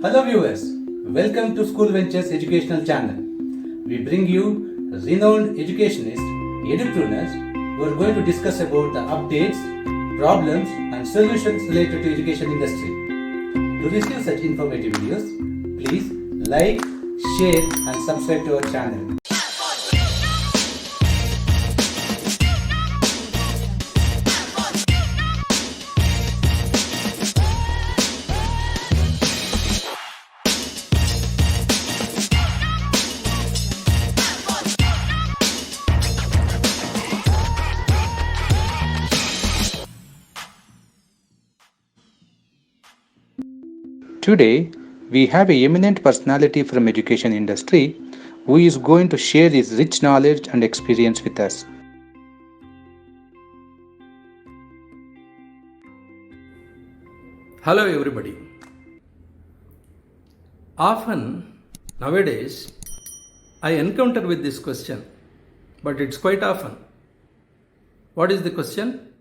Hello viewers, welcome to School Ventures Educational Channel. We bring you renowned educationists, edupreneurs who are going to discuss about the updates, problems and solutions related to education industry. To receive such informative videos, please like, share and subscribe to our channel. Today, we have a eminent personality from education industry who is going to share his rich knowledge and experience with us. Hello everybody. Often nowadays I encounter with this question, but it's quite often. What is the question?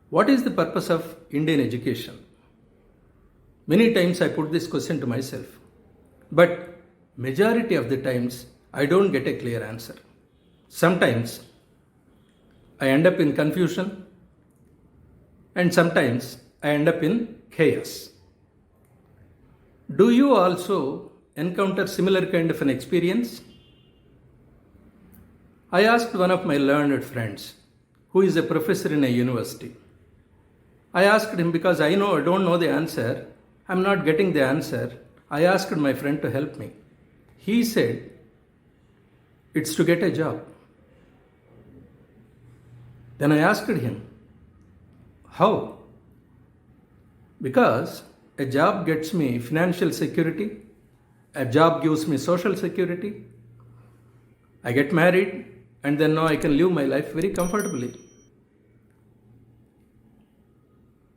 What is the purpose of Indian education? Many times I put this question to myself, but majority of the times I don't get a clear answer. Sometimes I end up in confusion and sometimes I end up in chaos. Do you also encounter similar kind of an experience? I asked one of my learned friends who is a professor in a university. I asked him because I don't know the answer. I'm not getting the answer. I asked my friend to help me. He said, it's to get a job. Then I asked him, how? Because a job gets me financial security, a job gives me social security, I get married, and then now I can live my life very comfortably.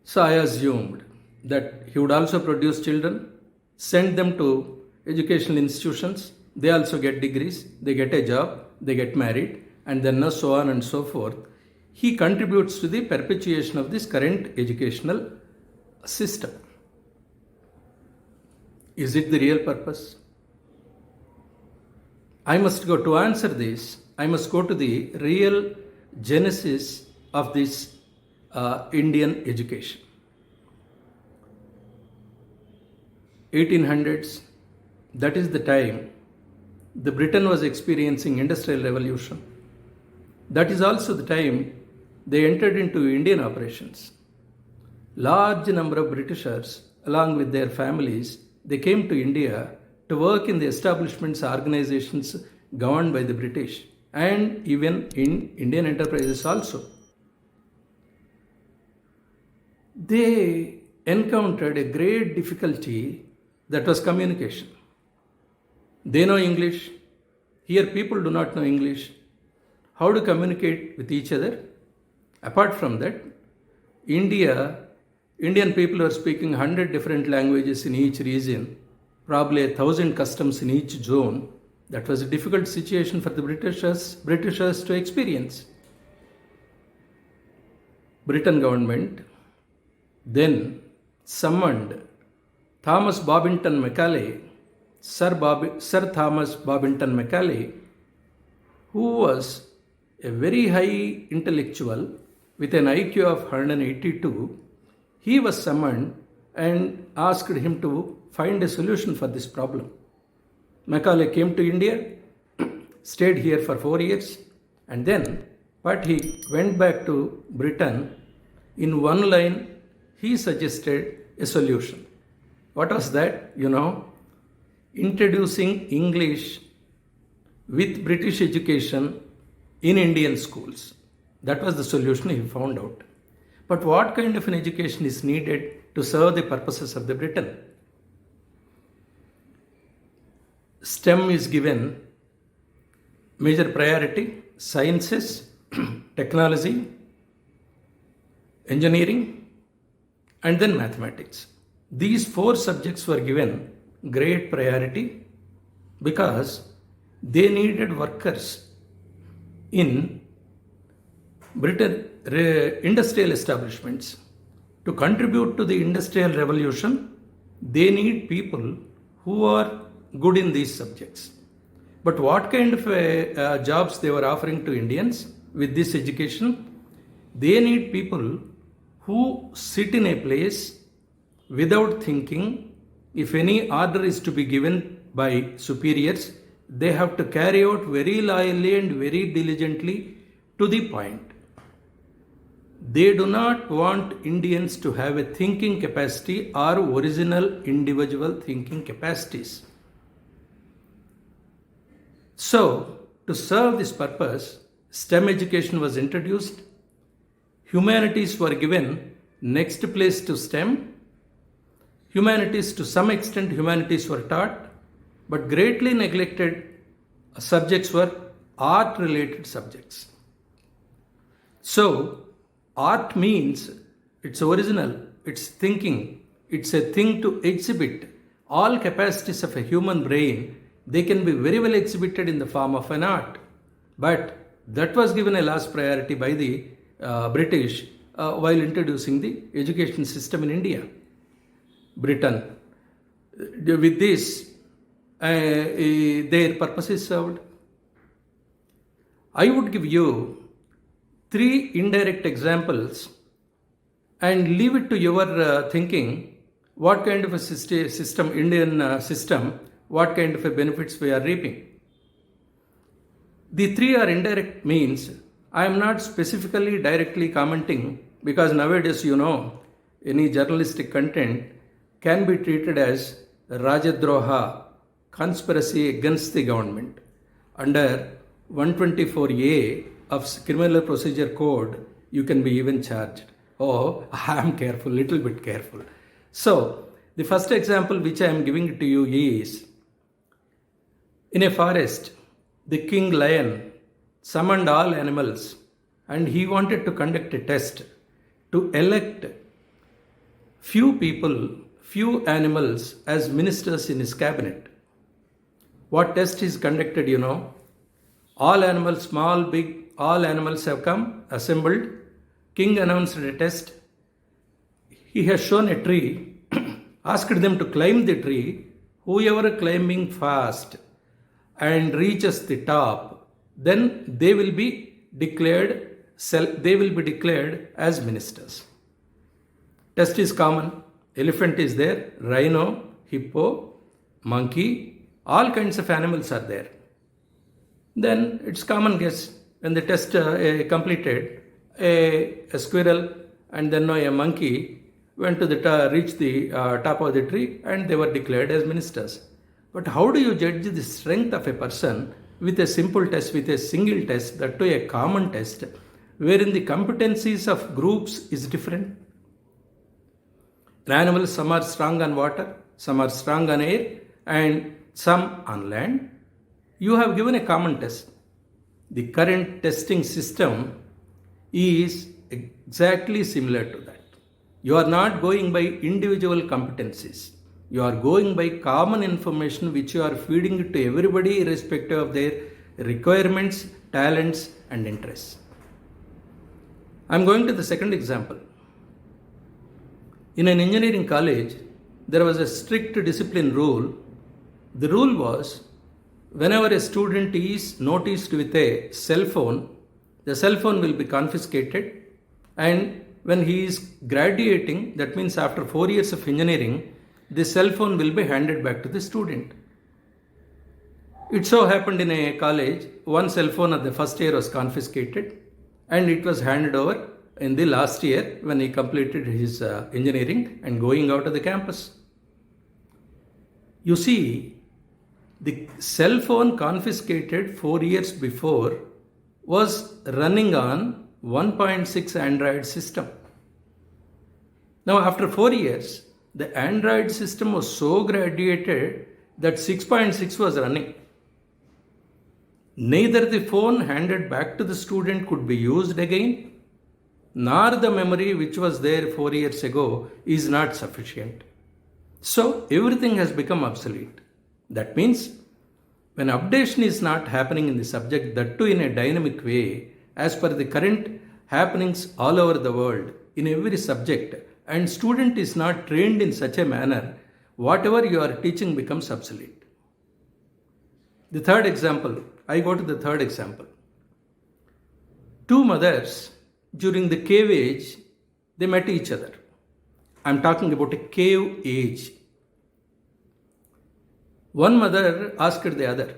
So I assumed that he would also produce children, send them to educational institutions, they also get degrees, they get a job, they get married, and then so on and so forth. He contributes to the perpetuation of this current educational system. Is it the real purpose? I must go to answer this. I must go to the real genesis of this Indian education. 1800s, that is the time the Britain was experiencing industrial revolution. That is also the time they entered into Indian operations. Large number of Britishers, along with their families, they came to India to work in the establishments, organizations governed by the British, and even in Indian enterprises also. They encountered a great difficulty, that was communication. They know English. Here people do not know English. How to communicate with each other? Apart from that, Indian people are speaking 100 different languages in each region, probably 1,000 customs in each zone. That was a difficult situation for the Britishers to experience. Britain government then summoned Thomas Babington Macaulay, Sir Thomas Babington Macaulay, who was a very high intellectual with an IQ of 182. He was summoned and asked him to find a solution for this problem. Macaulay came to India, stayed here for 4 years, and then, but he went back to Britain. In one line, he suggested a solution. What was that? Introducing English with British education in Indian schools. That was the solution he found out. But what kind of an education is needed to serve the purposes of the Britain? STEM is given major priority: sciences, technology, engineering, and then mathematics. These 4 subjects were given great priority because they needed workers in Britain industrial establishments to contribute to the industrial revolution They need people who are good in these subjects. But what kind of jobs they were offering to Indians with this education? They need people who sit in a place without thinking. If any order is to be given by superiors, they have to carry out very loyally and very diligently to the point. They do not want Indians to have a thinking capacity or original individual thinking capacities. So, to serve this purpose, STEM education was introduced. Humanities were given next place to STEM. Humanities, to some extent, humanities were taught, but greatly neglected subjects were art-related subjects. So, art means it's original, it's thinking, it's a thing to exhibit. All capacities of a human brain, they can be very well exhibited in the form of an art. But that was given a last priority by the British while introducing the education system in India. Britain. With this, their purpose is served. I would give you 3 indirect examples and leave it to your thinking what kind of a system, Indian system, what kind of a benefits we are reaping. The 3 are indirect means I am not specifically directly commenting, because nowadays any journalistic content can be treated as Rajadroha, conspiracy against the government. Under 124A of Criminal Procedure Code, you can be even charged. Oh, I am careful, little bit careful. So, the first example which I am giving to you is, in a forest, the king lion summoned all animals and he wanted to conduct a test to elect few animals as ministers in his cabinet. What test is conducted, All animals, small, big, all animals have come, assembled. King announced a test. He has shown a tree, asked them to climb the tree. Whoever climbing fast and reaches the top, then they will be declared as ministers. Test is common. Elephant is there, rhino, hippo, monkey, all kinds of animals are there. Then it's common guess, when the test completed, a squirrel and then a monkey went to reach the top of the tree and they were declared as ministers. But how do you judge the strength of a person with a simple test, with a single test, that to a common test, wherein the competencies of groups is different? Animals, some are strong on water, some are strong on air, and some on land. You have given a common test. The current testing system is exactly similar to that. You are not going by individual competencies. You are going by common information which you are feeding to everybody irrespective of their requirements, talents, and interests. I am going to the second example. In an engineering college, there was a strict discipline rule. The rule was, whenever a student is noticed with a cell phone, the cell phone will be confiscated, and when he is graduating, that means after 4 years of engineering, the cell phone will be handed back to the student. It so happened in a college, one cell phone of the first year was confiscated and it was handed over in the last year when he completed his engineering and going out of the campus. You see, the cell phone confiscated 4 years before was running on 1.6 Android system. Now after 4 years, the Android system was so graduated that 6.6 was running. Neither the phone handed back to the student could be used again, nor the memory which was there 4 years ago is not sufficient. So everything has become obsolete. That means when updation is not happening in the subject, that too in a dynamic way, as per the current happenings all over the world in every subject, and student is not trained in such a manner, whatever you are teaching becomes obsolete. The third example, I go to the third example. Two mothers during the cave age, they met each other. I'm talking about a cave age. One mother asked the other,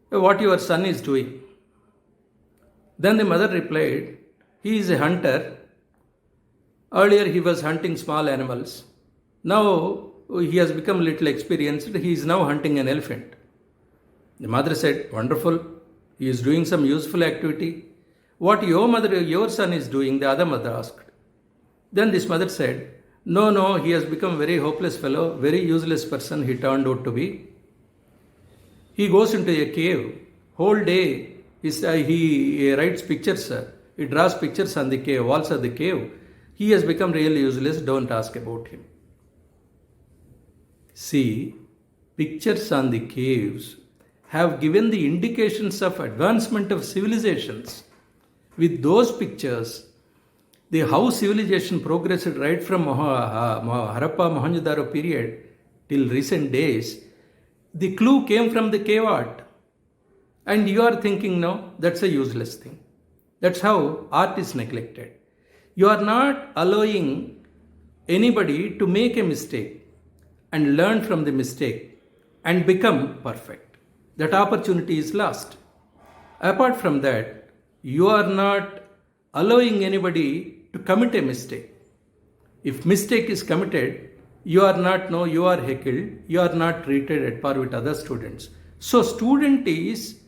what your son is doing? Then the mother replied, he is a hunter. Earlier he was hunting small animals. Now he has become a little experienced. He is now hunting an elephant. The mother said, wonderful. He is doing some useful activity. What your son is doing, the other mother asked. Then this mother said, no, he has become a very hopeless fellow, very useless person he turned out to be. He goes into a cave. Whole day he writes pictures. He draws pictures on the cave, walls of the cave. He has become really useless. Don't ask about him. See, pictures on the caves have given the indications of advancement of civilizations. With those pictures, how civilization progressed right from Harappa Mohenjo-daro period till recent days, the clue came from the cave art. And you are thinking, no, that's a useless thing. That's how art is neglected. You are not allowing anybody to make a mistake and learn from the mistake and become perfect. That opportunity is lost. Apart from that, you are not allowing anybody to commit a mistake. If mistake is committed, you are heckled, you are not treated at par with other students. So student is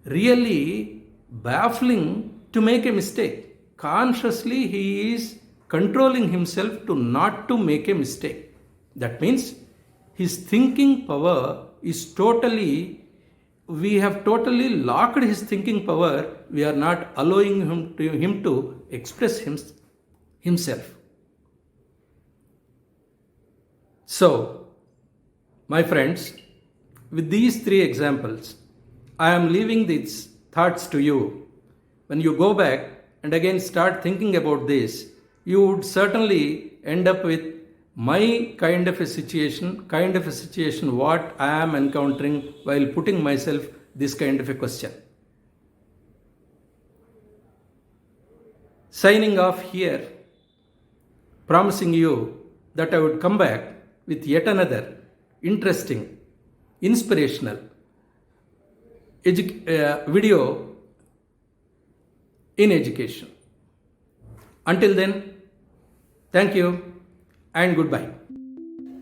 really baffling to make a mistake. Consciously he is controlling himself to not to make a mistake. That means his thinking power is we have totally locked his thinking power. We are not allowing him to express himself. So, my friends, with these three examples, I am leaving these thoughts to you. When you go back and again start thinking about this, you would certainly end up with my kind of a situation what I am encountering while putting myself this kind of a question. Signing off here, promising you that I would come back with yet another interesting, inspirational video in education. Until then, thank you and goodbye.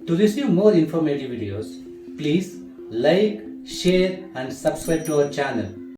To receive more informative videos, please like, share and subscribe to our channel.